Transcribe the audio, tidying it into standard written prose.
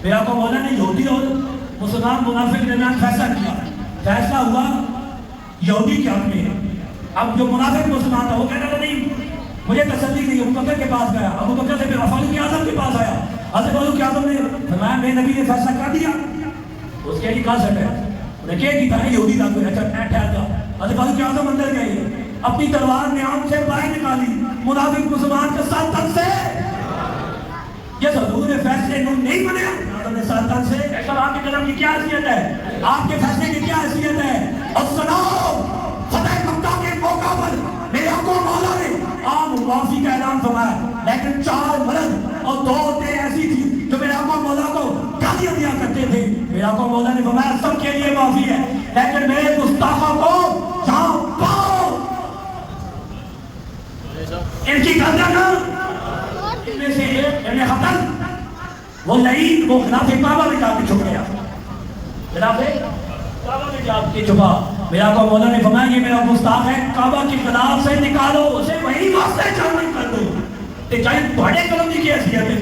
میرا کو مولا نے یہودی اور مسلمان منافق کے درمیان فیصلہ کیا، فیصلہ ہوا یہودی کے حق میں۔ اب جو منافق مسلمان تھا وہ کہتا تھا نہیں مجھے تسلی نہیں، ابو بکر کے پاس گیا، ابو بکر سے پھر فاروق اعظم کے پاس آیا، حضرت فاروق اعظم نے فرمایا میرے نبی نے فیصلہ کر دیا، اس کے لیے کہا سکتا ہے انہیں کہہ کی تھا یہودی تھا کوئی، اچھا ٹھہر جا۔ حضرت فاروق اعظم اندر گئے، اپنی تلوار نے آنکھ سے باہر نکالی، منافق مسلمان کے ساتھ تن سے یہ حضور نے فیصلے نہیں بنے اعظم نے ساتھ تن سے ایسا آپ کے قدم کی کیا حیثیت ہے، آپ کے فیصلے کی کیا حیثیت ہے؟ اور سنو فتح مکہ کے موقع پر میرے آقا مولا نے عام معافی کا اعلان فرمایا، لیکن 4 مرد اور 2 عورتیں ایسی تھی جو میرے آقا مولا کو گالیاں دیا کرتے تھے، میرے آقا مولا نے فرمایا سب کے لیے معافی ہے، لیکن میرے گستاخوں کو جہاں پاؤ ان کی گردن ان میں سے ایک ابن خطر وہ لعین وہ خلاف کعبہ میں جا کے چھپ گیا، خلاف کعبہ میں جا کے چھپا، میرا آقا مولا نے فرمایا یہ میرا گستاخ ہے، کعبہ کی خلاف سے نکالو اسے، وہیں واسطے جان کر دو، تے چاہے بڑے قلم کی حیثیت ہے